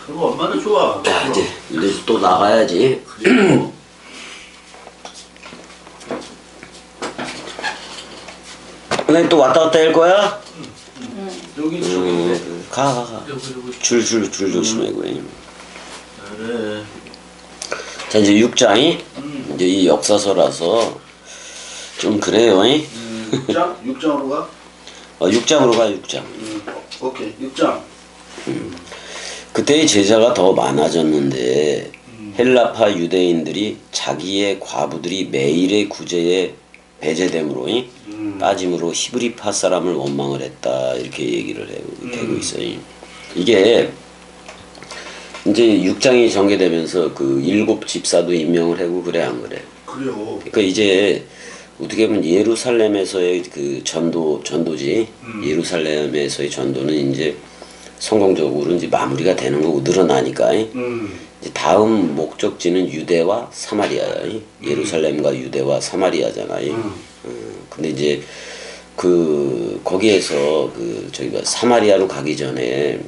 그거 얼마나 좋아. 자, 이제 또 나가야지. 그리고 오늘 또 왔다 갔다 할 거야? 여기 저기 가. 여기 줄 조심하고. 그래. 자, 이제 6장이 이제 이 역사서라서 좀 그래요. 6장? 6장으로 가? 6장으로 가, 6장. 오케이 6장. 그때의 제자가 더 많아졌는데 헬라파 유대인들이 자기의 과부들이 매일의 구제에 배제됨으로 따짐으로 히브리파 사람을 원망을 했다 이렇게 얘기를 하고 있어요. 이게 이제 6장이 전개되면서 그 7 집사도 임명을 하고 그래 안 그래? 그래요. 그러니까 이제 어떻게 보면 예루살렘에서의 그 전도지 예루살렘에서의 전도는 이제 성공적으로 이제 마무리가 되는 거고 늘어나니까 이제 다음 목적지는 유대와 사마리아야. 예루살렘과 유대와 사마리아잖아요. 근데 이제 그 거기에서 그 저기가 사마리아로 가기 전에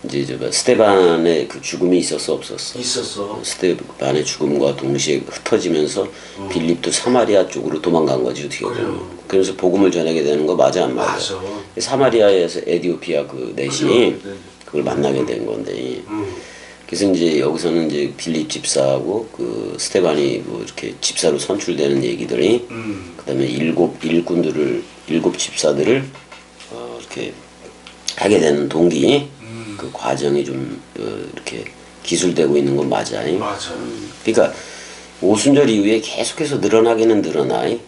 이제 저 스데반의 그 죽음이 있었어 없었어? 있었어. 스데반의 죽음과 동시에 흩어지면서 빌립도 사마리아 쪽으로 도망간 거지 어떻게 보면. 그래서 복음을 전하게 되는 거 맞아 안 맞아? 맞아. 사마리아에서 에디오피아 그 내신이 그걸 만나게 된 건데. 그래서 이제 여기서는 이제 빌립 집사하고 그 스데반이 뭐 이렇게 집사로 선출되는 얘기들이 그다음에 일곱 집사들을 이렇게 하게 되는 동기 그 과정이 좀 이렇게 기술되고 있는 건 맞아. 맞아. 그러니까 오순절 이후에 계속해서 늘어나기는 늘어나긴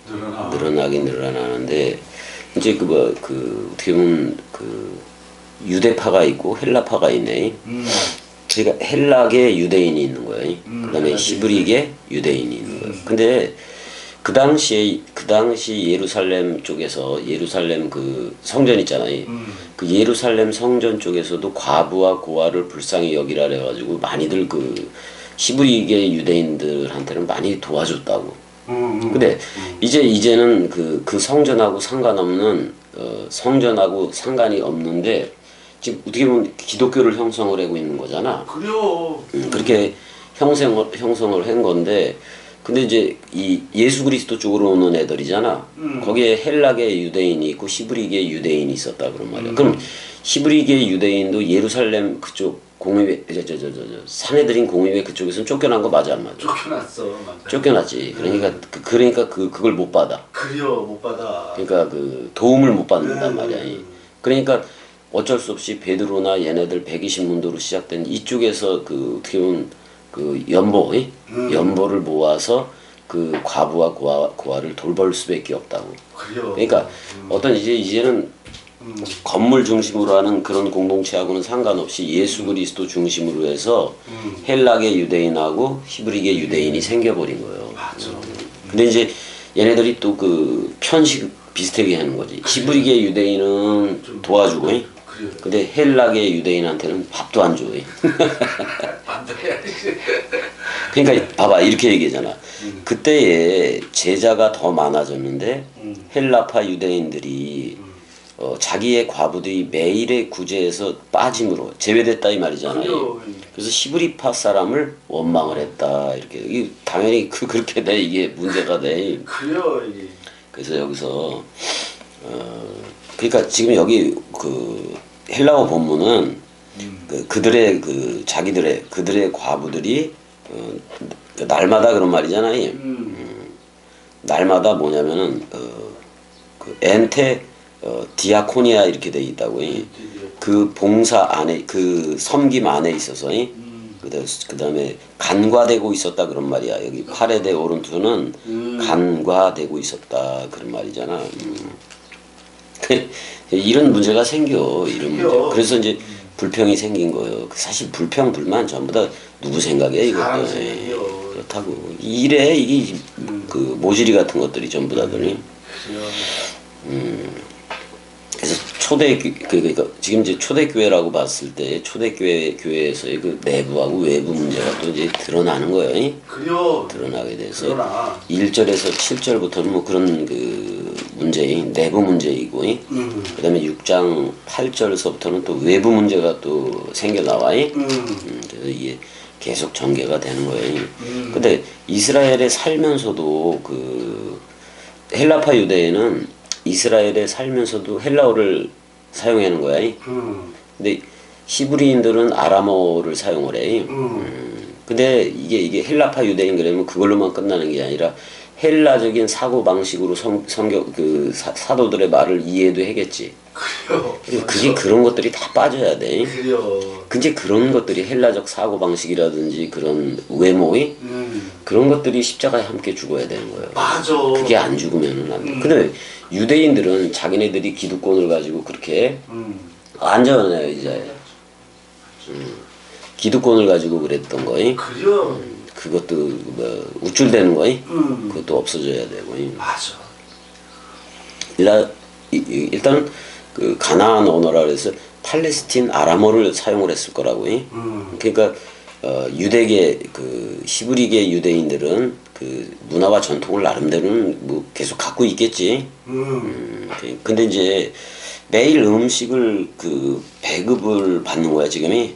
늘어나는데 이제 그 어떻게 보면 그 유대파가 있고 헬라파가 있네. 그러니까 헬라계 유대인이 있는 거야. 그다음에 히브리계 유대인이 있는 거야. 근데 그 당시 예루살렘 쪽에서 예루살렘 그 성전 있잖아요. 그 예루살렘 성전 쪽에서도 과부와 고아를 불쌍히 여기라 그래가지고 많이들 그 히브리계 유대인들한테는 많이 도와줬다고. 근데 이제는 그 성전하고 상관없는 성전하고 상관이 없는데 지금 어떻게 보면 기독교를 형성을 하고 있는 거잖아. 그래요. 그렇게 형성을 한 건데 근데 이제 이 예수 그리스도 쪽으로 오는 애들이잖아. 거기에 헬라계 유대인이 있고 히브리계 유대인이 있었다 그런 말이야. 그럼 히브리계 유대인도 예루살렘 그쪽 공의회 사내들인 공의회 그쪽에서는 쫓겨난 거 맞아 안 맞아? 쫓겨났어. 맞아. 쫓겨났지. 그러니까 그걸 못 받아. 그래요. 못 받아. 그러니까 그 도움을 못 받는단 말이야. 그러니까 어쩔 수 없이 베드로나 얘네들 120문도로 시작된 이쪽에서 그 어떻게 보면 그 연보를 모아서 그 과부와 고아를 돌볼 수밖에 없다고. 그래요. 그러니까 어떤 이제는 건물 중심으로 하는 그런 공동체하고는 상관없이 예수 그리스도 중심으로 해서 헬라계 유대인하고 히브리계 유대인이 생겨버린 거예요. 맞아. 근데 이제 얘네들이 또 그 편식 비슷하게 하는 거지. 히브리계 유대인은 도와주고, 근데 헬라계 유대인한테는 밥도 안 줘. 그러니까 봐봐 이렇게 얘기하잖아. 그때에 제자가 더 많아졌는데 헬라파 유대인들이 자기의 과부들이 매일의 구제에서 빠짐으로 제외됐다 이 말이잖아요. 그래서 히브리파 사람을 원망을 했다 이렇게. 이게 당연히 그렇게 돼. 이게 문제가 돼. 그래요 이게. 그래서 여기서 그러니까 지금 여기 그 헬라어 본문은 그들의 과부들이 날마다 그런 말이잖아요. 날마다 뭐냐면은 그 엔테 디아코니아 이렇게 돼 있다고. 그 봉사 안에 그 섬김 안에 있어서 그다음에 간과되고 있었다 그런 말이야. 여기 파레데 오른투는 간과되고 있었다 그런 말이잖아. 이런 문제가 생겨. 이런 문제. 그래서 이제 불평이 생긴 거예요. 사실 불평 불만 전부 다 누구 생각이야 이것도. 그렇다고. 이래 이게 그 모질이 같은 것들이 전부 다더니. 그래서 그러니까 지금 이제 초대교회라고 봤을 때 초대교회에서의 그 내부하고 외부 문제가 또 이제 드러나는 거예요. 그래요. 드러나게 돼서 그러나 1절에서 7절부터는 뭐 그런 그 문제인 내부 문제이고, 그다음에 6장 8절서부터는 또 외부 문제가 또 생겨 나와요. 그래서 이게 계속 전개가 되는 거예요. 근데 이스라엘에 살면서도 그 헬라파 유대인은 이스라엘에 살면서도 헬라어를 사용하는 거야. 근데 히브리인들은 아람어를 사용을 해. 근데 이게 헬라파 유대인 그러면 그걸로만 끝나는 게 아니라 헬라적인 사고 방식으로 성경 그 사도들의 말을 이해도 하겠지. 그래요. 그게 그런 것들이 다 빠져야 돼. 그래요. 근데 그런 것들이 헬라적 사고 방식이라든지 그런 외모의 그런 것들이 십자가에 함께 죽어야 되는 거예요. 맞아. 그게 안 죽으면은 안 돼. 근데 유대인들은 자기네들이 기득권을 가지고 그렇게 안전해요 이제. 기득권을 가지고 그랬던 거이. 그래요. 그것도 뭐 우쭐대는 거이. 그것도 없어져야 되고. 맞아. 일단 그 가나안 언어라 그래서 팔레스틴 아람어를 사용을 했을 거라고. 그러니까 유대계 그 히브리계 유대인들은 그 문화와 전통을 나름대로는 뭐 계속 갖고 있겠지. 근데 이제 매일 음식을 그 배급을 받는 거야 지금이.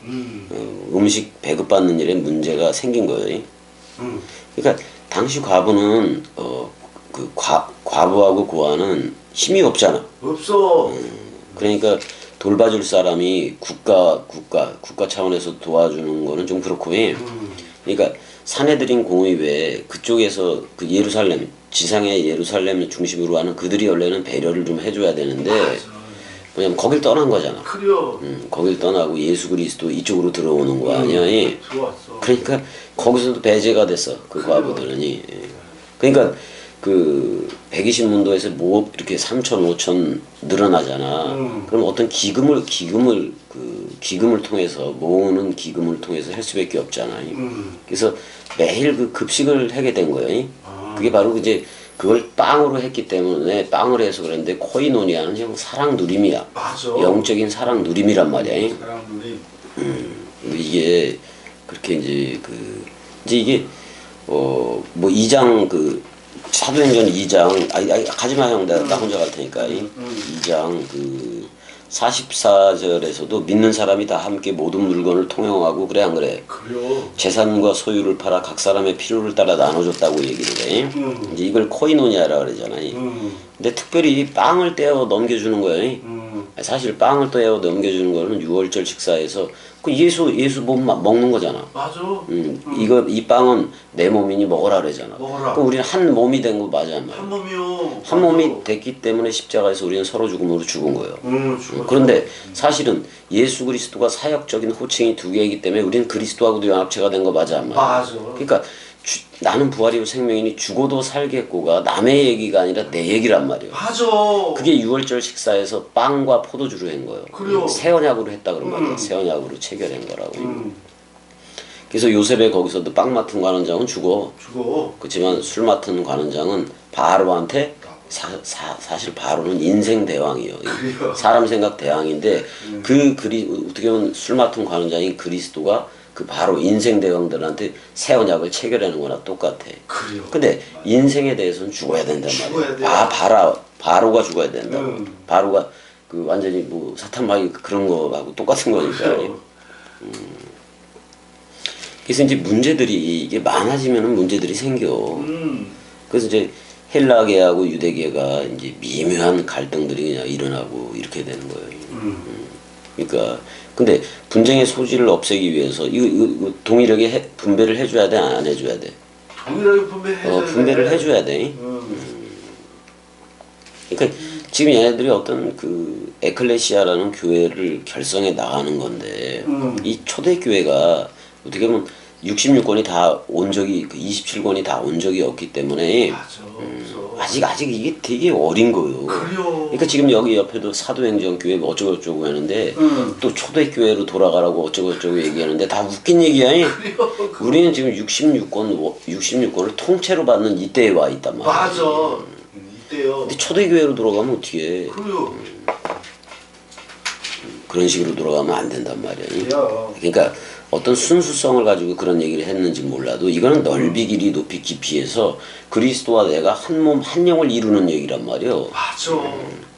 음식 배급 받는 일에 문제가 생긴 거예요. 그러니까 당시 과부는 그 과부하고 고아는 힘이 없잖아. 없어. 그러니까 돌봐줄 사람이 국가 차원에서 도와주는 거는 좀 그렇고. 그러니까 사내들인 공의회 그쪽에서 그 예루살렘 지상의 예루살렘 중심으로 하는 그들이 원래는 배려를 좀 해줘야 되는데. 맞아. 왜냐면 거길 떠난 거잖아. 그래요. 거길 떠나고 예수 그리스도 이쪽으로 들어오는 거 아니야. 들어왔어. 그러니까 거기서도 배제가 됐어. 그 과부들은. 그러니까 그 120문도에서 뭐 이렇게 3천 5천 늘어나잖아. 그럼 어떤 기금을 통해서 모으는 기금을 통해서 할 수밖에 없잖아. 그래서 매일 그 급식을 하게 된 거예요. 그게 바로 이제 그걸 빵으로 했기 때문에 빵을 해서 그랬는데 코이노니아는 지금 사랑 누림이야. 맞아. 영적인 사랑 누림이란 말이야. 사랑 누림. 이게 그렇게 이제 이게 뭐 2장 그 사도행전 2장 가지마 형 나 혼자 갈 테니까 2장 그 44절에서도 믿는 사람이 다 함께 모든 물건을 통용하고 그래 안 그래? 그래요. 재산과 소유를 팔아 각 사람의 필요를 따라 나눠줬다고 얘기를 해. 이제 이걸 코이노니아라 그러잖아요. 근데 특별히 빵을 떼어 넘겨주는 거예요. 사실 빵을 떼어 넘겨주는 거는 6월절 식사에서 그 예수 몸 먹는 거잖아. 맞아. 이 빵은 내 몸이니 먹어라 그러잖아. 먹어라. 그럼 우리는 한 몸이 된 거 맞아 안 맞아? 한 몸이요. 한 몸이 됐기 때문에 십자가에서 우리는 서로 죽음으로 죽은 거예요. 죽었어. 그런데 사실은 예수 그리스도가 사역적인 호칭이 두 개이기 때문에 우리는 그리스도하고도 연합체가 된 거 맞아 안 맞아? 맞아. 그러니까 나는 부활이요 생명이니 죽어도 살겠고가 남의 얘기가 아니라 내 얘기란 말이에요. 맞아. 그게 6월절 식사에서 빵과 포도주로 한 거예요. 그래요. 새 언약으로 했다 그런 말이야. 새 언약으로 체결한 거라고. 그래서 요셉의 거기서도 빵 맡은 관원장은 죽어. 그렇지만 술 맡은 관원장은 바로한테 사실 바로는 인생 대왕이에요. 그래요. 사람 생각 대왕인데 어떻게 보면 술 맡은 관원장인 그리스도가 그 바로 인생 대왕들한테 새 언약을 체결하는 거나 똑같아. 그래요. 근데 인생에 대해서는 죽어야 된단 말이야. 바로가 죽어야 된다. 바로가 그 완전히 뭐 사탄마귀 그런 거하고 똑같은 거니까. 그래서 이제 문제들이 이게 많아지면은 문제들이 생겨. 그래서 이제 헬라계하고 유대계가 이제 미묘한 갈등들이 그냥 일어나고 이렇게 되는 거예요. 그러니까 근데 분쟁의 소지를 없애기 위해서 이거 동일하게 분배를 해줘야 돼, 안 해줘야 돼? 동일하게 분배해줘야 돼. 분배를 해줘야 돼. 그러니까 지금 얘네들이 어떤 그 에클레시아라는 교회를 결성해 나가는 건데 이 초대 교회가 어떻게 보면 66권이 다 온 적이 27권이 다 온 적이 없기 때문에 아직 이게 되게 어린 거예요. 그러니까 지금 여기 옆에도 사도행전 교회 어쩌고저쩌고 하는데 또 초대교회로 돌아가라고 어쩌고저쩌고 얘기하는데 다 웃긴 얘기야. 우리는 지금 66권을 통째로 받는 이때에 와 있단 말이야. 맞아. 이때요. 근데 초대교회로 돌아가면 어떻게 해? 그런 식으로 돌아가면 안 된단 말이야. 야. 그러니까 어떤 순수성을 가지고 그런 얘기를 했는지 몰라도 이거는 넓이 길이 높이 깊이에서 그리스도와 내가 한 몸 한 영을 이루는 얘기란 말이야. 맞아.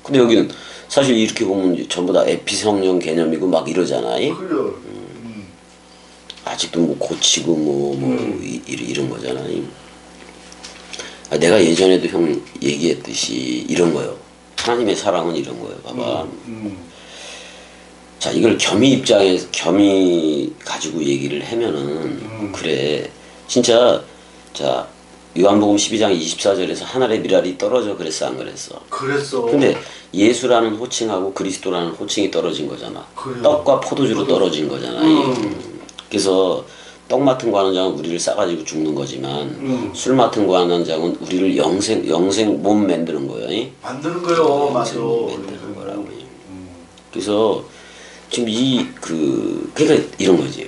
근데 여기는 사실 이렇게 보면 전부 다 에피성령 개념이고 막 이러잖아. 그래. 아직도 뭐 고치고 이런 거잖아. 내가 예전에도 형 얘기했듯이 이런 거요. 하나님의 사랑은 이런 거예요. 봐봐. 자, 이걸 겸이 가지고 얘기를 하면은 그래. 진짜 자, 요한복음 12장 24절에서 하늘의 미랄이 떨어져 그랬어 안 그랬어? 그랬어. 근데 예수라는 호칭하고 그리스도라는 호칭이 떨어진 거잖아. 그래요. 떡과 포도주로 떨어진 거잖아. 그래서 떡 맡은 관원장은 우리를 싸가지고 죽는 거지만 술 맡은 관원장은 우리를 영생 몸 만드는 거예요. 만드는 거요. 맞아. 만드는 거라고. 그래서 지금 그러니까 이런 거지.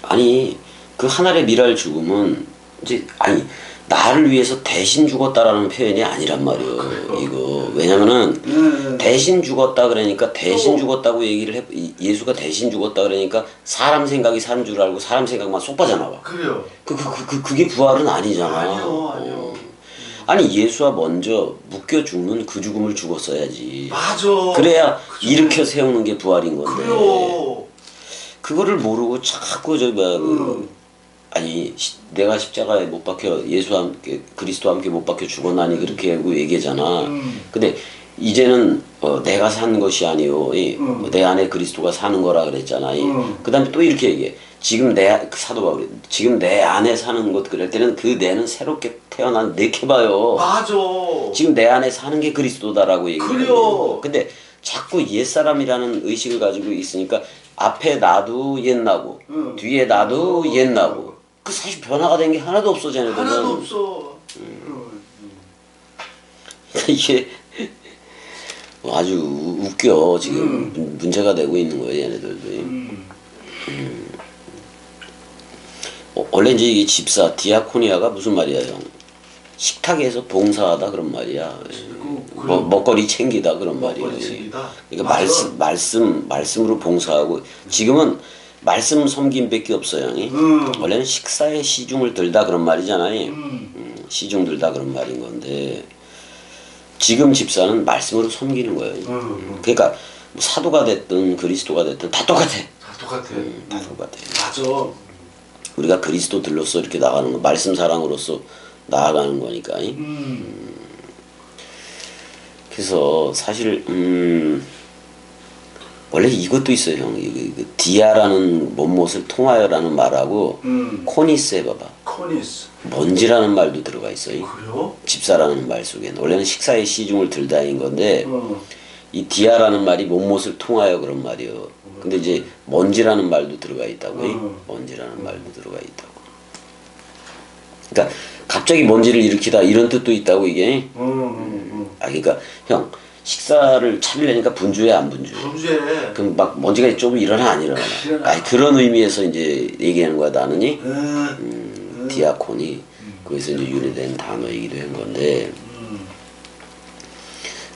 아니 그 하늘의 미랄 죽음은 이제 아니 나를 위해서 대신 죽었다라는 표현이 아니란 말이에요. 이거 왜냐면은 대신 죽었다 그러니까 대신 죽었다고 얘기를 해. 예수가 대신 죽었다 그러니까 사람 생각이 사는 줄 알고 사람 생각만 쏙 빠져나와. 그래요. 그게 부활은 아니잖아. 아니요. 아니 예수와 먼저 묶여 죽는 그 죽음을 죽었어야지. 맞아. 그래야 일으켜 세우는 게 부활인 건데. 그래요. 그거를 모르고 자꾸 아니 내가 십자가에 못 박혀 예수와 함께 그리스도와 함께 못 박혀 죽었나니 그렇게 하고 얘기하잖아. 근데 이제는 내가 사는 것이 아니요 내 안에 그리스도가 사는 거라 그랬잖아. 그다음에 또 이렇게 얘기해. 지금 사도 바울이 지금 내 안에 사는 것 그럴 때는 그 내는 새롭게 태어난 내켜봐요. 맞아. 지금 내 안에 사는 게 그리스도다라고 얘기해요. 그래요. 근데 자꾸 옛사람이라는 의식을 가지고 있으니까 앞에 나도 옛나고 뒤에 나도 옛나고 그 사실 변화가 된 게 하나도 없어 쟤네들은. 하나도 없어. 이게 아주 웃겨 지금 문제가 되고 있는 거예요 얘네들도. 원래 이제 이게 집사 디아코니아가 무슨 말이야 형? 식탁에서 봉사하다 그런 말이야. 먹거리 챙기다 그런 말이야. 그러니까 말씀으로 봉사하고 지금은 말씀 섬김밖에 없어요. 원래는 식사에 시중을 들다 그런 말이잖아요. 시중 들다 그런 말인 건데 지금 집사는 말씀으로 섬기는 거예요. 그러니까 뭐 사도가 됐든 그리스도가 됐든 다 똑같아. 다 똑같아. 다 똑같아. 맞아. 우리가 그리스도들로서 이렇게 나가는 거, 말씀 사랑으로서 나아가는 거니까. 그래서 사실 원래 이것도 있어요, 형. 디아라는 못못을 통하여라는 말하고 코니스 해봐봐. 코니스. 먼지라는 말도 들어가 있어요. 그래요? 집사라는 말 속에는 원래는 식사의 시중을 들다인 건데 이 디아라는 말이 못못을 통하여 그런 말이에요. 근데 이제 먼지라는 말도 들어가 있다고. 먼지라는 말도 들어가 있다고. 그러니까 갑자기 먼지를 일으키다 이런 뜻도 있다고 이게. 그러니까 형 식사를 차리려니까 분주해 안 분주해? 분주해. 그럼 막 먼지가 좀 일어나 안 일어나? 그런 의미에서 이제 얘기하는 거야 나는이. 디아콘이 거기서 이제 유래된 단어이기도 한 건데.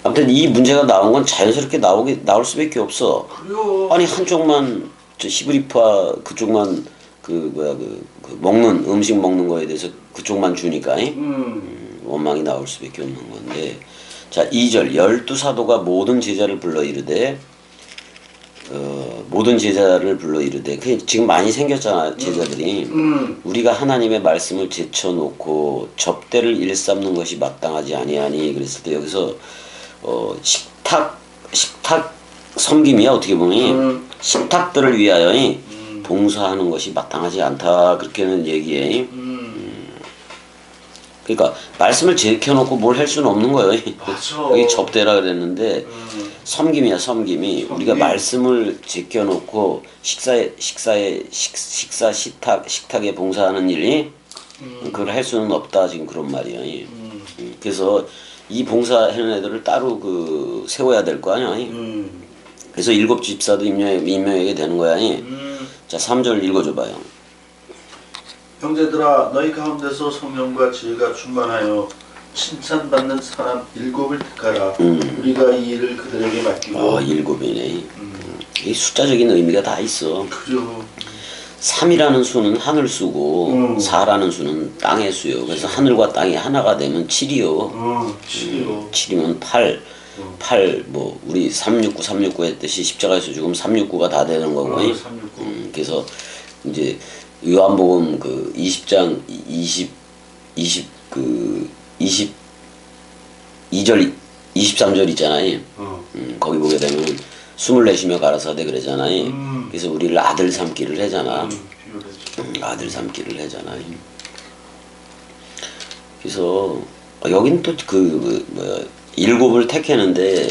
아무튼 이 문제가 나온 건 자연스럽게 나올 수밖에 없어. 그래요. 아니 한쪽만 히브리파 그쪽만 그 먹는 음식 먹는 거에 대해서 그쪽만 주니까 원망이 나올 수밖에 없는 건데. 자 2절 12사도가 모든 제자를 불러 이르되 모든 제자를 불러 이르되 지금 많이 생겼잖아 제자들이. 우리가 하나님의 말씀을 제쳐놓고 접대를 일삼는 것이 마땅하지 아니하니 그랬을 때 여기서 식탁 섬김이야 어떻게 보면 식탁들을 위하여 봉사하는 것이 마땅하지 않다 그렇게는 얘기해. 그러니까 말씀을 제켜놓고 뭘 할 수는 없는 거예요. 맞아. 여기 접대라 그랬는데 섬김이야 섬김이. 우리가 말씀을 제껴놓고 식탁에 봉사하는 일이 그걸 할 수는 없다 지금 그런 말이야. 그래서 이 봉사하는 애들을 따로 세워야 될 거 아니야. 그래서 7 집사도 임명하게 되는 거야. 자 3절 읽어줘봐요. 형제들아 너희 가운데서 성령과 지혜가 충만하여 칭찬받는 사람 7을 택하라. 우리가 이 일을 그들에게 맡기고. 7이네. 이 숫자적인 의미가 다 있어. 그죠. 3이라는 수는 하늘 수고 4라는 수는 땅의 수요. 그래서 하늘과 땅이 하나가 되면 7이요. 7이요. 7이면 8. 8, 뭐, 우리 369 했듯이 십자가에서 죽으면 369가 다 되는 거고. 369. 그래서 이제 요한복음 그 20장 22절 23절 있잖아요. 거기 보게 되면 숨을 내쉬며 가라사대 그러잖아요. 그래서 우리를 아들 삼기를 하잖아. 아들 삼기를 하잖아요. 그래서 여긴 또 뭐야 일곱을 택했는데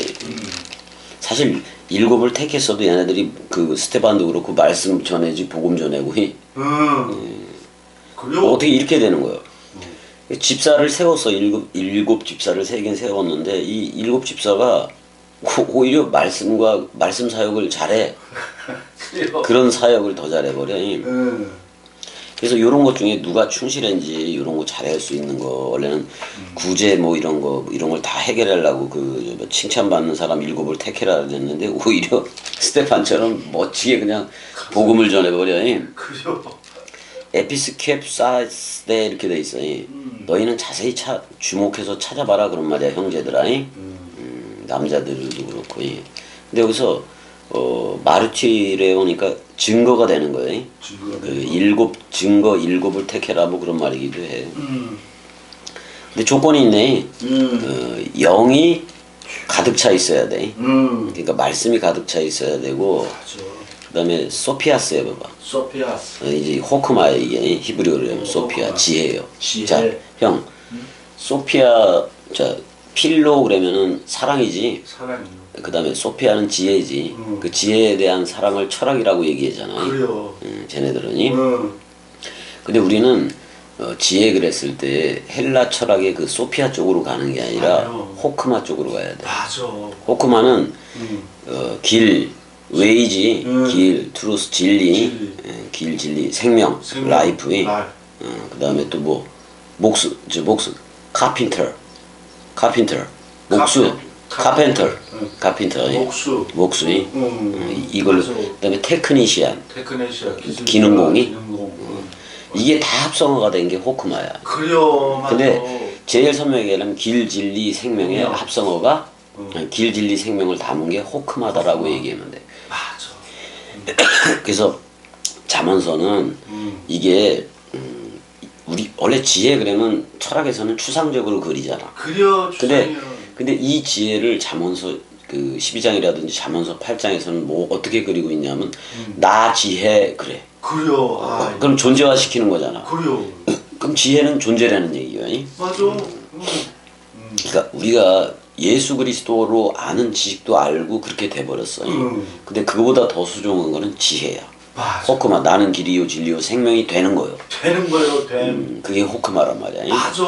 사실 일곱을 택했어도 얘네들이 그 스테반도 그렇고 말씀 전해지 복음 전해고 그래요? 어떻게 이렇게 되는 거예요. 집사를 세웠어. 일곱 집사를 세긴 세웠는데 이 일곱 집사가 오히려 말씀 사역을 잘해. 그런 사역을 더 잘해버려. 그래서 이런 것 중에 누가 충실한지 이런 거 잘할 수 있는 거 원래는 구제 뭐 이런 걸 다 해결하려고 그 칭찬받는 사람 일곱을 택해라 그랬는데 오히려 스테판처럼 멋지게 그냥 복음을 전해버려. 그래요? 에피스캡사스데 이렇게 돼 있어. 너희는 자세히 주목해서 찾아봐라 그런 말이야 형제들아. 남자들도 그렇고. 근데 여기서 마르티레 오니까 증거가 되는 거예요. 일곱을 택해라 뭐 그런 말이기도 해. 근데 조건이 있네. 영이 가득 차 있어야 돼. 그러니까 말씀이 가득 차 있어야 되고. 그다음에 소피아스 해봐봐. 소피아스. 이제 호크마야 이게 히브리어로 하면 소피아 지혜예요. 지혜. 자, 형 소피아 자 필로 그러면은 사랑이지. 사랑이요. 그다음에 소피아는 지혜지. 그 지혜에 대한 사랑을 철학이라고 얘기하잖아요. 그래요. 쟤네들은이. 근데 우리는 지혜 그랬을 때 헬라 철학의 그 소피아 쪽으로 가는 게 아니라 맞아요. 호크마 쪽으로 가야 돼. 맞아. 호크마는 길 웨이지, 길, 트루스, 진리, 길, 진리, 생명, 라이프. 그 다음에 또 뭐, 목수, 카펜터, 목수, 카펜터, 목수, 이걸로, 그 다음에 테크니시안, 기능공이, 이게 다 합성어가 된 게 호크마야. 그래요, 맞아. 근데 제일 선명하게 하려면 길, 진리, 생명의 합성어가 길, 진리, 생명을 담은 게 호크마다라고 얘기하면 돼. 맞아. 그래서 잠언서는 이게 우리 원래 지혜 그러면 철학에서는 추상적으로 그리잖아. 그려. 근데 이 지혜를 잠언서 그 12장이라든지 잠언서 8장에서는 뭐 어떻게 그리고 있냐면 나 지혜 그래. 그려. 그럼 존재화 시키는 거잖아. 그려. 그럼 지혜는 존재라는 얘기야. 맞아. 그러니까 우리가 예수 그리스도로 아는 지식도 알고 그렇게 돼버렸어. 근데 그거보다 더 소중한 거는 지혜야. 맞아. 호크마 나는 길이요 진리요 생명이 되는 거요. 되는 거요, 그게 호크마란 말이야. 맞아.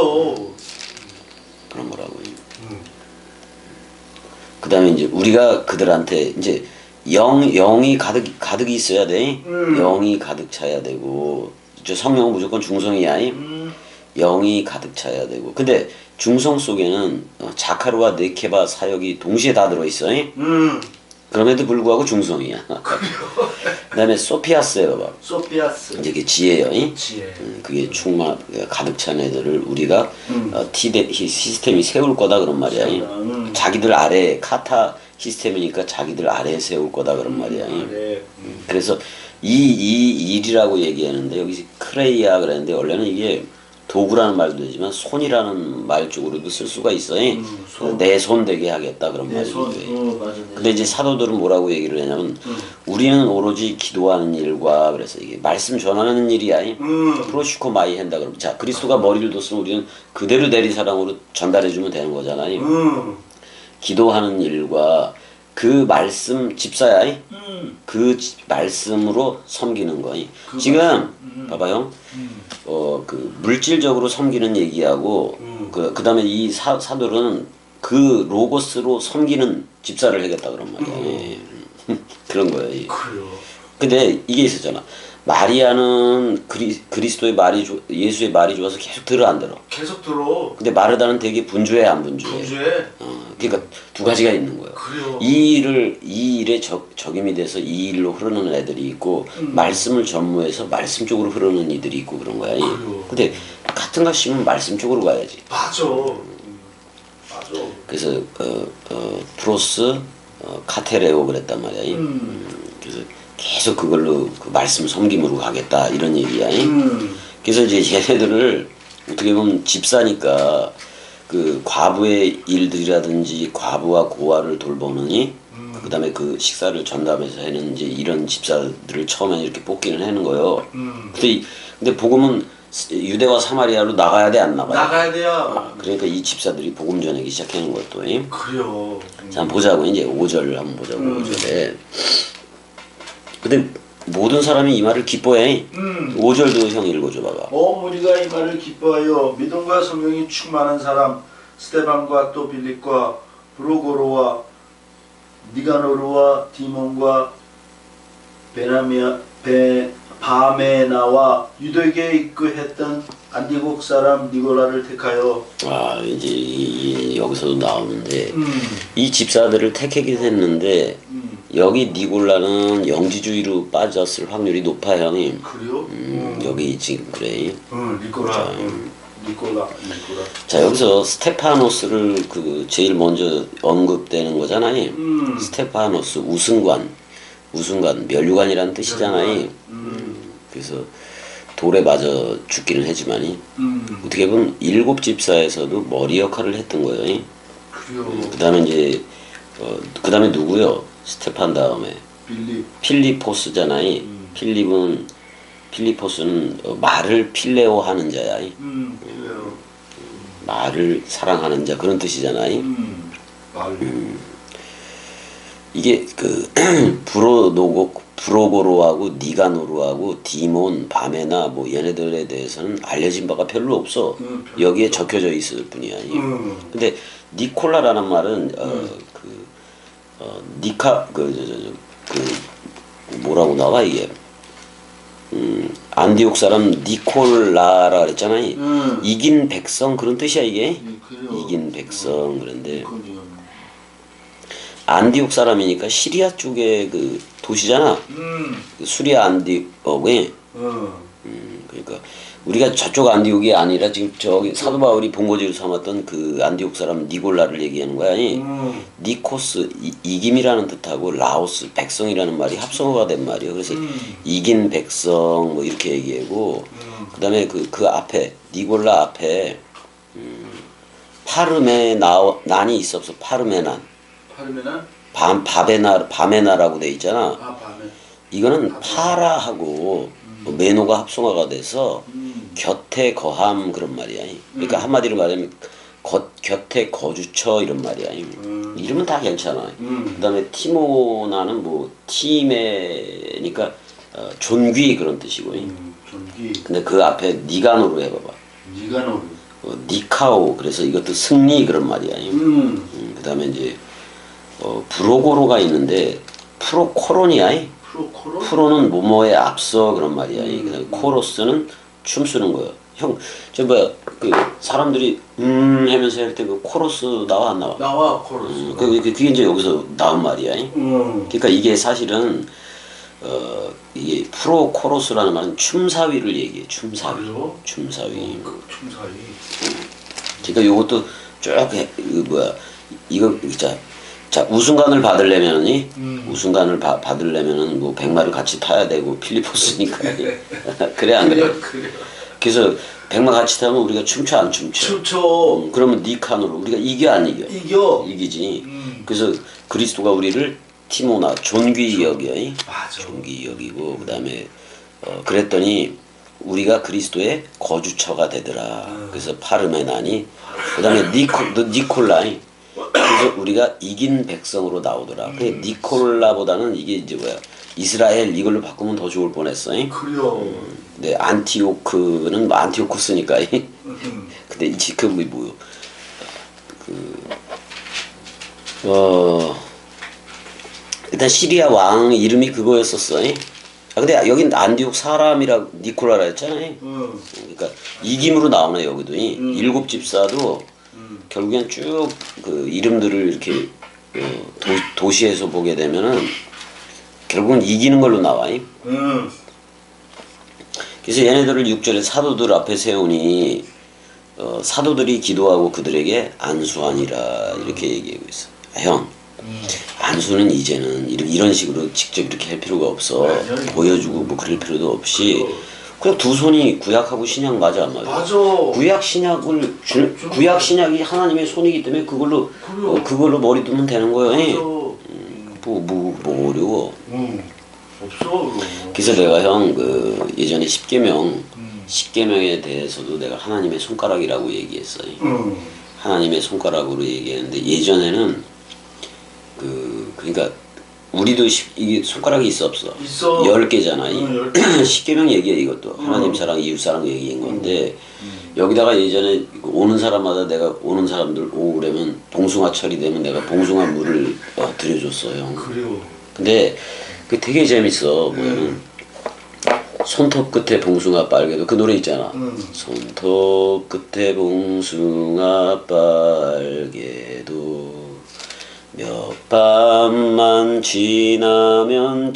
그런 거라고. 그다음에 이제 우리가 그들한테 이제 영이 가득이 있어야 돼. 영이 가득 차야 되고 저 성령은 무조건 중성이야. 영이 가득 차야 되고. 근데 중성 속에는 자카르와 네케바 사역이 동시에 다 들어있어. 그럼에도 불구하고 중성이야. 그다음에 소피아스 해봐봐. 소피아스. 이제 그게 지혜요. 지혜. 그게 가득 찬 애들을 우리가 시스템이 세울 거다 그런 말이야. 자기들 아래 카타 시스템이니까 자기들 아래에 세울 거다 그런 말이야. 그래서 이 일이라고 얘기하는데 여기 크레이아 그랬는데 원래는 이게 도구라는 말도 되지만 손이라는 말 쪽으로도 쓸 수가 있어. 내 손 되게 하겠다 그런 말이죠. 근데 이제 사도들은 뭐라고 얘기를 하냐면 우리는 오로지 기도하는 일과 그래서 이게 말씀 전하는 일이야. 프로시코 마이 한다 그러면 자 그리스도가 머리를 뒀으면 우리는 그대로 내린 사랑으로 전달해주면 되는 거잖아요. 기도하는 일과 그 말씀 집사야. 그 말씀으로 섬기는 거야. 지금 봐봐요. 그 물질적으로 섬기는 얘기하고 그다음에 이 사도는 그 로고스로 섬기는 집사를 하겠다 그런 말이야. 그런 거야. 그래요. 근데 이게 있었잖아. 마리아는 그리스도의 말이 예수의 말이 좋아서 계속 들어 안 들어. 계속 들어. 근데 마르다는 되게 분주해 안 분주해. 분주해. 그러니까 두 가지가 있는 거야. 그래요. 이 일에 적임이 돼서 이 일로 흐르는 애들이 있고 말씀을 전무해서 말씀 쪽으로 흐르는 이들이 있고 그런 거야. 그래요. 근데 같은 거 심으면 말씀 쪽으로 가야지. 맞아. 맞아. 그래서 프로스 카테레오 그랬단 말이야. 그래서 계속 그걸로 그 말씀 섬김으로 가겠다 이런 얘기야. 그래서 이제 얘네들을 어떻게 보면 집사니까 그 과부의 일들이라든지 과부와 고아를 돌보느니 그다음에 그 식사를 전담해서 하는 이제 이런 집사들을 처음에 이렇게 뽑기는 하는 거예요. 근데 복음은 유대와 사마리아로 나가야 돼 안 나가야? 나가야 돼요. 그러니까 이 집사들이 복음 전하기 시작하는 것도. 그래요. 자, 보자고 이제 5절 한번 보자고 5절에. 근데 모든 사람이 이 말을 기뻐해. 5절도 형 읽어줘 봐봐. 우리가 이 말을 기뻐하여 믿음과 성령이 충만한 사람 스테반과 또 빌립과 브로고로와 니가노르와 디몬과 바메나와 유대교에 입구했던 안디옥 사람 니고라를 택하여. 이제 여기서도 나오는데 이 집사들을 택하긴 했는데 여기 니골라는 영지주의로 빠졌을 확률이 높아 형님. 그래요? 여기 지금 그래. 니콜라. 자, 여기서 스테파노스를 그 제일 먼저 언급되는 거잖아요. 스테파노스 우승관 멸류관이라는 뜻이잖아요. 그래서 돌에 맞아 죽기는 하지만이 어떻게 보면 7 집사에서도 머리 역할을 했던 거예요. 그래요. 그다음에 이제 그다음에 누구요? 스테판 다음에 필리포스잖아요. 필리포스는 말을 필레오 하는 자야. 필레오. 말을 사랑하는 자 그런 뜻이잖아요. 말. 이게 그 브로고로하고 니가노르하고 디몬, 바메나 뭐 얘네들에 대해서는 알려진 바가 별로 없어. 여기에 적혀져 있을 뿐이야. 근데 니콜라라는 말은 뭐라고 나와 이게? 안디옥 사람 니콜라라 그랬잖아요. 이긴 백성 그런 뜻이야 이게. 이긴 백성 그런데 안디옥 사람이니까 시리아 쪽의 그 도시잖아. 수리아 안디옥에. 그러니까 우리가 저쪽 안디옥이 아니라 지금 저기 사도 바울이 본거지로 삼았던 그 안디옥 사람 니골라를 얘기하는 거야. 니코스 이김이라는 뜻하고 라오스 백성이라는 말이 합성어가 된 말이에요. 그래서 이긴 백성 뭐 이렇게 얘기하고 그다음에 그 앞에 니골라 앞에 파르메난이 있어서 파르메난. 바메나라고 돼 있잖아. 이거는 파라하고 메노가 합성어가 돼서 곁에 거함 그런 말이야. 그러니까 한마디로 말하면 곁에 거주처 이런 말이야. 이름은 다 괜찮아. 그다음에 티모나는 뭐 티메니까 존귀 그런 뜻이고. 존귀. 근데 그 앞에 니가노로 해봐봐. 니가노르. 니카오 그래서 이것도 승리 그런 말이야. 그다음에 이제 브로고로가 있는데 프로코론이야. 프로는 뭐뭐에 앞서 그런 말이야. 그다음에 코로스는 춤추는 거야. 형, 저 뭐야 그 사람들이 하면서 할 때 그 코러스 나와 안 나와? 나와 코러스. 그게 이제 여기서 나온 말이야. 그러니까 이게 사실은 이게 프로 코러스라는 말은 춤사위를 얘기해. 춤사위. 춤사위. 춤사위. 그러니까 요것도 쭉 이거 자 우승관을 받으려면은 우승관을 받으려면은 뭐 100마를 같이 타야 되고 필리포스니까 그래 안 그래? 그래서 100마 같이 타면 우리가 춤춰 안 춤춰? 춤춰. 그러면 니칸으로 우리가 이겨 안 이겨? 이기지. 그래서 그리스도가 우리를 티모나 존귀 여겨. 맞아. 존귀 여기고 그다음에 그랬더니 우리가 그리스도의 거주처가 되더라. 그래서 파르메나니 그다음에 니콜라이 그래서 우리가 이긴 백성으로 나오더라. 그 니콜라보다는 이게 이제 뭐야? 이스라엘 이걸로 바꾸면 더 좋을 뻔했어. 그래요. 네, 안티오크는 뭐 안티오코스니까. 근데 이 지금이 뭐요? 일단 시리아 왕 이름이 그거였었어. 근데 여긴 안디옥 사람이라 니콜라라 했잖아요. 그러니까 이김으로 나오네 여기도. 일곱 집사도 결국엔 쭉 그 이름들을 이렇게 도시에서 보게 되면은 결국은 이기는 걸로 나와. 그래서 얘네들을 6절에 사도들 앞에 세우니 사도들이 기도하고 그들에게 안수하니라 이렇게 얘기하고 있어. 형, 안수는 이제는 이런 식으로 직접 이렇게 할 필요가 없어. 보여주고 뭐 그럴 필요도 없이 그냥 두 손이 구약하고 신약 맞아 안 맞아? 맞아. 구약 신약을 구약 신약이 하나님의 손이기 때문에 그걸로 머리 두면 되는 거예요. 뭐 어려워. 없어. 그래서 내가 형 그 예전에 십계명에 대해서도 내가 하나님의 손가락이라고 얘기했어요. 하나님의 손가락으로 얘기했는데 예전에는 그러니까 우리도 이게 손가락이 있어 없어? 있어. 10개잖아. 십계명 얘기야 이것도. 하나님 사랑, 이웃 사랑 얘기한 건데 여기다가 예전에 오는 사람마다 내가 오는 사람들 오고 그러면 봉숭아철이 되면 내가 봉숭아 물을 드려줬어요. 그래요. 근데 그 되게 재밌어. 뭐냐면 손톱 끝에 봉숭아 빨개도 그 노래 있잖아. 손톱 끝에 봉숭아 빨개도 몇 밤만 지나면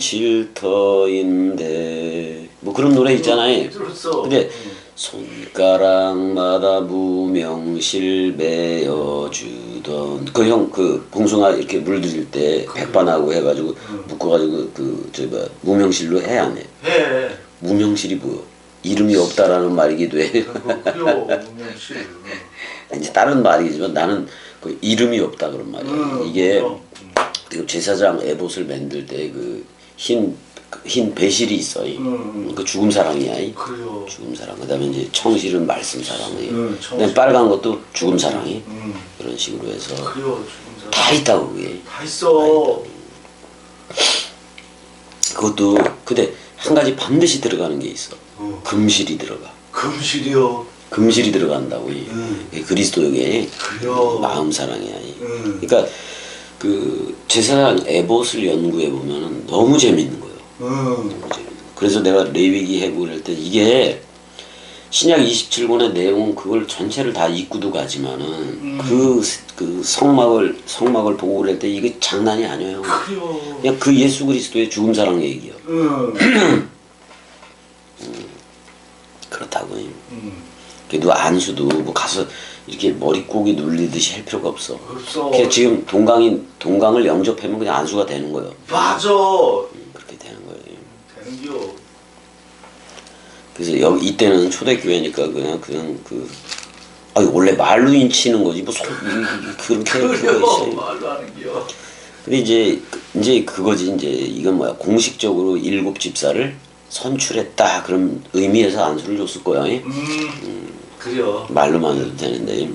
질터인데 뭐 그런 노래 있잖아요. 들었어. 근데 손가락마다 무명실 베어주던 그 형 그 봉숭아 이렇게 물들일 때 백반하고 해가지고 묶어가지고 무명실로 해 안 해? 해. 무명실이 뭐 이름이 없다라는 말이기도 해. 그래요. 무명실. 이제 다른 말이지만 나는 그 이름이 없다 그런 말이야. 이게 그 제사장 에봇을 만들 때 그 흰 배실이 있어. 그 죽음 사랑이야. 그래요. 죽음 사랑. 그다음에 이제 청실은 말씀 사랑이. 청실. 그다음에 빨간 것도 죽음 사랑이. 그런 식으로 해서 그래요. 죽음 사랑. 다 있다고 그게. 다 있어. 그것도 근데 한 가지 반드시 들어가는 게 있어. 금실이 들어가. 금실이요. 금실이 들어간다고. 이게 그리스도에게 그래요. 마음 사랑이야. 그러니까 그 제사장 에봇을 연구해 보면은 너무 재밌는 거예요. 너무 재밌는. 그래서 내가 레위기 해부를 할 때 이게 신약 27권의 내용은 그걸 전체를 다 읽고도 가지만은 그 성막을 보고 그럴 때 이게 장난이 아니에요. 그래요. 그냥 그 예수 그리스도의 죽음 사랑 얘기요. 그렇다고. 그래도 안수도 뭐 가서 이렇게 머릿고기 눌리듯이 할 필요가 없어. 없어. 그냥 지금 동강을 영접하면 그냥 안수가 되는 거예요. 맞아. 그렇게 되는 거예요. 되는겨. 그래서 이때는 초대교회니까 그냥 원래 말로 인치는 거지 뭐 그렇게 할 필요가 있어요. 말로 하는겨. 근데 이제 그거지 이제 이건 뭐야 공식적으로 7 집사를 선출했다 그런 의미에서 안수를 줬을 거야. 그래요. 말로만 해도 되는데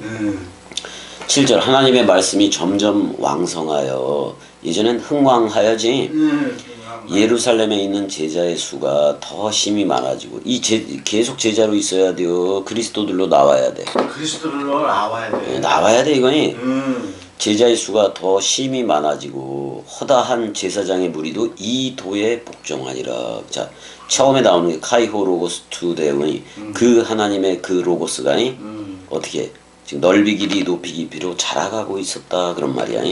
7절 하나님의 말씀이 점점 왕성하여 예전엔 흥왕하여지 예루살렘에 있는 제자의 수가 더 심히 많아지고 계속 제자로 있어야 돼요. 그리스도들로 나와야 돼. 그리스도로 나와야 돼. 나와야 돼 이거니. 제자의 수가 더 심히 많아지고 허다한 제사장의 무리도 이 도에 복종하니라. 자 처음에 나오는 게 카이호 로고스 투데오니 그 하나님의 그 로고스가 어떻게 지금 넓이 길이 높이 깊이로 자라가고 있었다 그런 말이야.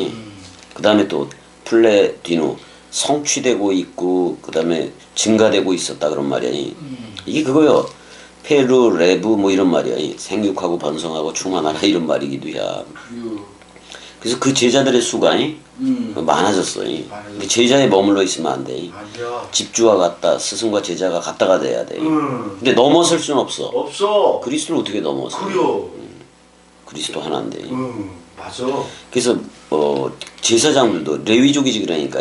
그 다음에 또 플레디노 성취되고 있고 그 다음에 증가되고 있었다 그런 말이야. 이게 그거요. 페루 레브 뭐 이런 말이야. 생육하고 번성하고 충만하라 이런 말이기도 해. 그래서 그 제자들의 수가 많아졌어요. 근데 제자에 머물러 있으면 안 돼. 집주와 같다. 스승과 제자가 같다가 돼야 돼. 근데 넘어설 수는 없어. 없어. 그리스도를 어떻게 넘어서? 그래요. 그리스도 하나인데. 맞아. 그래서 제사장들도 레위족이지 그러니까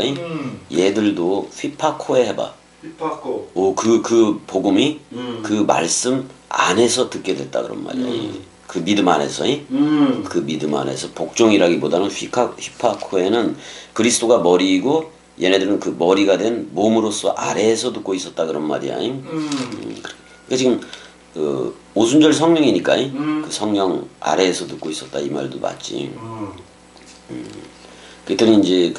얘들도 휘파코에 해봐. 휘파코. 그 복음이 그 말씀 안에서 듣게 됐다 그런 말이야. 그 믿음 안에서 그 믿음 안에서 복종이라기보다는 휘파코에는 그리스도가 머리이고 얘네들은 그 머리가 된 몸으로서 아래에서 듣고 있었다 그런 말이야. 그러니까 지금 그 오순절 성령이니까 그 성령 아래에서 듣고 있었다 이 말도 맞지. 그랬더니 이제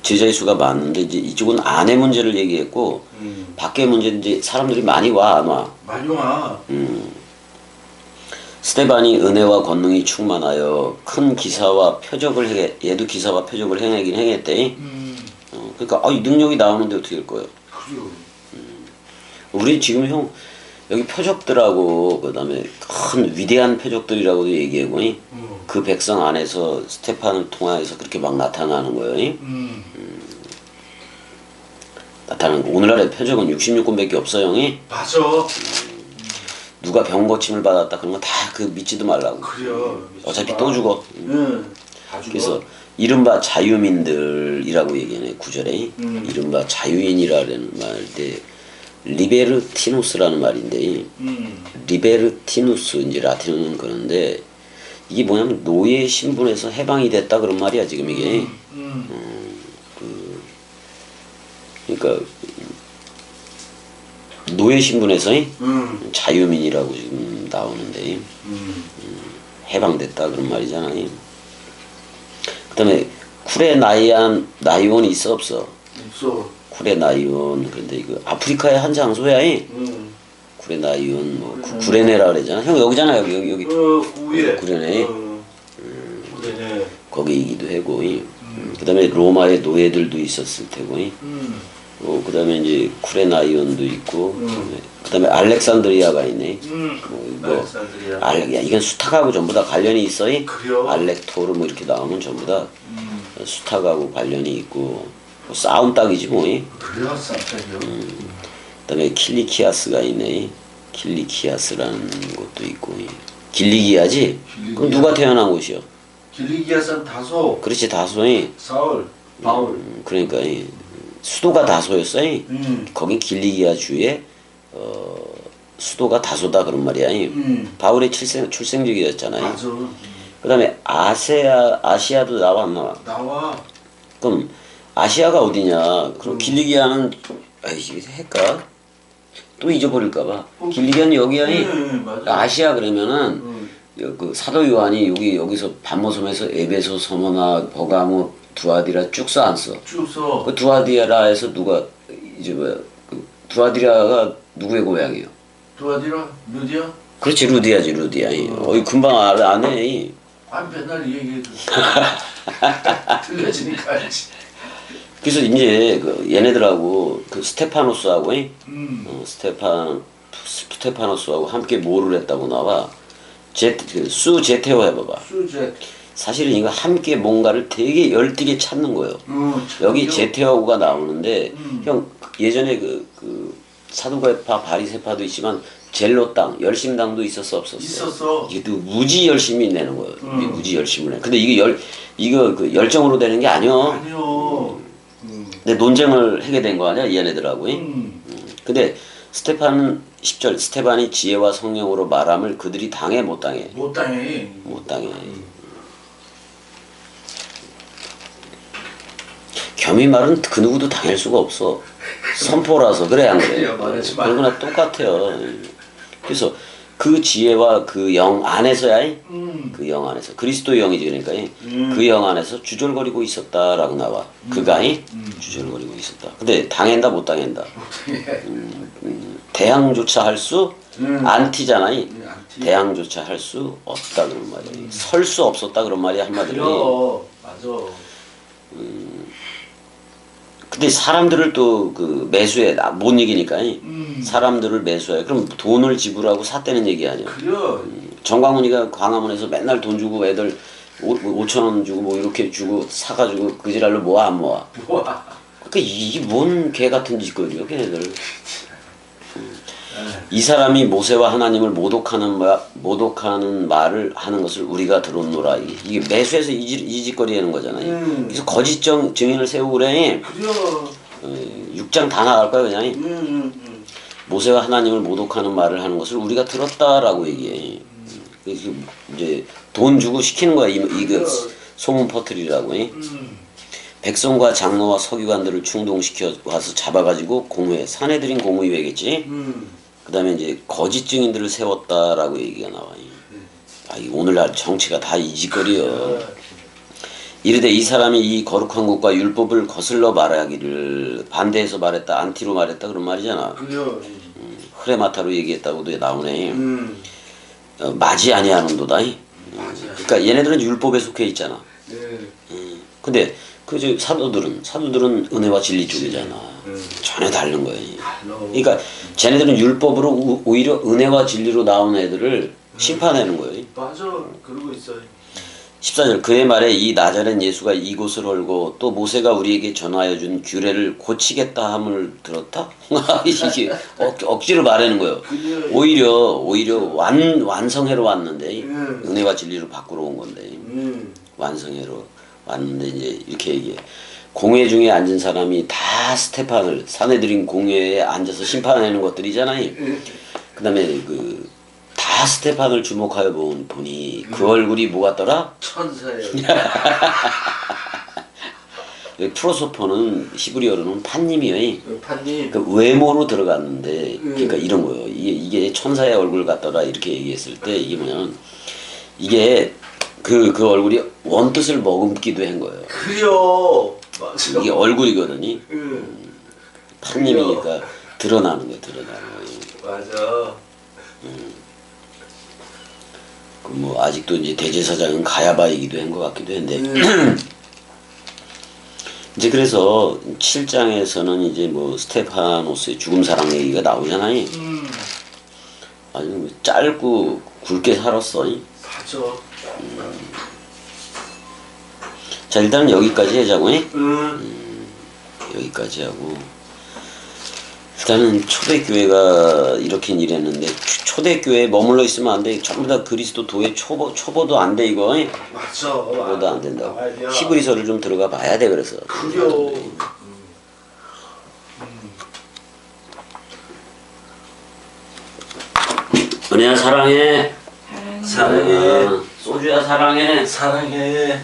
제자의 수가 많은데 이제 이쪽은 안의 문제를 얘기했고 밖의 문제는 이제 사람들이 많이 와 안 와. 많이 와. 스테반이 은혜와 권능이 충만하여 큰 기사와 표적을 얘도 기사와 표적을 행하긴 행했대. 그러니까 이 능력이 나오는데 어떻게 될 거예요? 그래요. 우리 지금 형 여기 표적들하고 그다음에 큰 위대한 표적들이라고도 얘기하고 그 백성 안에서 스테판을 통하여서 그렇게 막 나타나는 거예요. 나타나는 거. 오늘날의 표적은 66권밖에 없어요, 형이. 맞아. 누가 병 고침을 받았다 그런 거 다 그 믿지도 말라고. 그래요. 어차피 또 죽어. 다 죽어. 그래서 이른바 자유민들이라고 얘기하네 구절에. 이른바 자유인이라는 말인데 리베르티누스라는 말인데 리베르티누스 이제 라틴어는 그런데 이게 뭐냐면 노예 신분에서 해방이 됐다 그런 말이야 지금 이게. 그러니까 노예 신분에서 자유민이라고 지금 나오는데 해방됐다 그런 말이잖아요. 그다음에 쿠레나이온이 있어 없어? 없어. 쿠레나이온. 근데 이거 아프리카의 한 장소야. 쿠레나이온 뭐 구레네라 그러잖아. 형 여기잖아 여기. 위에. 구레네. 구레네. 거기이기도 하고. 그다음에 로마의 노예들도 있었을 테고. 그다음에 이제 쿠레나이온도 있고. 그다음에 알렉산드리아가 있네. 알렉산드리아. 이건 수탁하고 전부 다 관련이 있어. 그래요? 알렉토르 뭐 이렇게 나오면 전부 다 수탁하고 관련이 있고 뭐 싸움 딱이지 뭐. 그래요, 쌈짝이요. 그다음에 킬리키아스가 있네. 킬리키아스라는 곳도 있고. 길리기아지? 그럼 누가 태어난 곳이요? 길리기아산 다소. 그렇지 다소이. 사울. 바울. 그러니까 수도가 다소였어. 거긴 길리기아 주의 수도가 다소다 그런 말이야. 바울의 출생지였잖아요. 맞아. 그다음에 아시아도 나와 안 나와? 나와. 그럼 아시아가 어디냐? 그럼 길리기아는 이게 할까? 또 잊어버릴까봐. 길리기아는 여기야. 맞아. 아시아 그러면은 그 사도 요한이 여기서 반모섬에서 에베소, 서머나, 버가모, 두아디라 쭉 써 안 써? 쭉 써. 그 두아디라에서 누가 이제 그 두아디라가 누구의 고향이에요? 두아디라? 루디아? 그렇지 루디아지 루디아. 금방 안 해. 안 맨날 얘기해줘. 틀려지니까 알지. 그래서 이제 그 얘네들하고 그 스테파노스하고 스테파노스하고 함께 뭐를 했다고 나와. 수 제테오 해봐봐. 수제. 사실은 이거 함께 뭔가를 되게 열띠게 찾는 거예요. 여기 제테오가 나오는데 형 예전에 그 사두가파 바리새파도 있지만 젤로 땅 열심당도 있었어 없었어? 있었어. 이게 또 무지 열심히 내는 거예요. 무지 열심을 내. 근데 이거 그 열정으로 되는 게 아니요. 아니요. 근데 논쟁을 하게 된 거 아니야 얘네들하고. 근데 스테판은 10절 스테반이 지혜와 성령으로 말함을 그들이 당해 못 당해? 못 당해. 못 당해. 겸이 말은 그 누구도 당할 수가 없어. 선포라서 그래 안 그래? 말하지 마. 그거나 똑같아요. 그래서 그 지혜와 그 영 안에서야 그 영 안에서 그리스도의 영이지 그러니까 그 영 안에서 주절거리고 있었다라고 나와. 그가 주절거리고 있었다. 근데 당한다 못 당한다. 대항조차 할 수 안티잖아. 안티. 대항조차 할 수 없다 그런 말이야. 설 수 없었다 그런 말이야 한마디로. 맞아. 근데 사람들을 또 그 매수해 못 이기니까 사람들을 매수해. 그럼 돈을 지불하고 샀다는 얘기 아니야. 그래. 정광훈이가 광화문에서 맨날 돈 주고 애들 5천 원 주고 뭐 이렇게 주고 사가지고 그 지랄로 모아 안 모아. 뭐야. 그러니까 이게 뭔 개 같은 짓거리야 걔네들. 이 사람이 모세와 하나님을 모독하는 말을 하는 것을 우리가 들었노라. 이게 매수해서 이 짓거리 하는 거잖아요. 그래서 거짓 증인을 세우고 그래. 그래. 6장 다 나갈 거야 그냥. 모세와 하나님을 모독하는 말을 하는 것을 우리가 들었다라고 얘기해. 그래서 이제 돈 주고 시키는 거야 이거 소문 퍼뜨리라고. 백성과 장로와 서기관들을 충동시켜 와서 잡아가지고 공회 사내들인 공의회겠지. 그 다음에 이제 거짓 증인들을 세웠다라고 얘기가 나와요. 이 오늘날 정치가 다 이 짓거리요. 이르되 이 사람이 이 거룩한 것과 율법을 거슬러 말하기를 반대해서 말했다, 안티로 말했다 그런 말이잖아. 그래요. 흐레마타로 얘기했다고도 나오네. 맞이 아니하는도다. 맞아. 그러니까 얘네들은 율법에 속해 있잖아. 네. 근데 그 사도들은 은혜와 진리 쪽이잖아. 전혀 다른 거예요. 그러니까 쟤네들은 율법으로 오히려 은혜와 진리로 나온 애들을 심판하는 거예요. 맞아. 그러고 있어요. 14절 그의 말에 이 나자렛 예수가 이곳을 얼고 또 모세가 우리에게 전하여 준 규례를 고치겠다 함을 들었다? 이게 억지로 말하는 거예요. 오히려 완성해로 왔는데 은혜와 진리로 바꾸러 온 건데 완성해로 왔는데 이제 이렇게 얘기해. 공회 중에 앉은 사람이 다 스테판을 사내들인 공회에 앉아서 심판하는 것들이잖아요. 그 다음에 다 스테판을 주목하여 보니 그 얼굴이 뭐 같더라? 천사예요. 프로소퍼는 히브리어로는 판님이에요. 판님. 그 외모로 들어갔는데 그러니까 이런 거예요. 이게 천사의 얼굴 같더라 이렇게 얘기했을 때 이게 뭐냐면 이게 그 얼굴이 원뜻을 머금기도 한 거예요. 그래요. 맞아. 이게 얼굴이거든요. 판님이니까 드러나는 거예요. 맞아. 뭐 아직도 이제 대제사장은 가야바이기도 한 것 같기도 한데 이제 그래서 7장에서는 이제 뭐 스테파노스의 죽음 사랑 얘기가 나오잖아요. 아주 짧고 굵게 살았어. 맞아. 자 일단은 여기까지 하자고. 여기까지 하고 일단은 초대교회가 이렇긴 이랬는데 초대교회에 머물러 있으면 안 돼. 전부 다 그리스도도의 초보도 안 돼 이거. 맞아. 초보도 안 된다고. 히브리서를 좀 들어가 봐야 돼 그래서. 그래요. 은혜야 사랑해. 사랑해. 소주야 사랑해. 사랑해.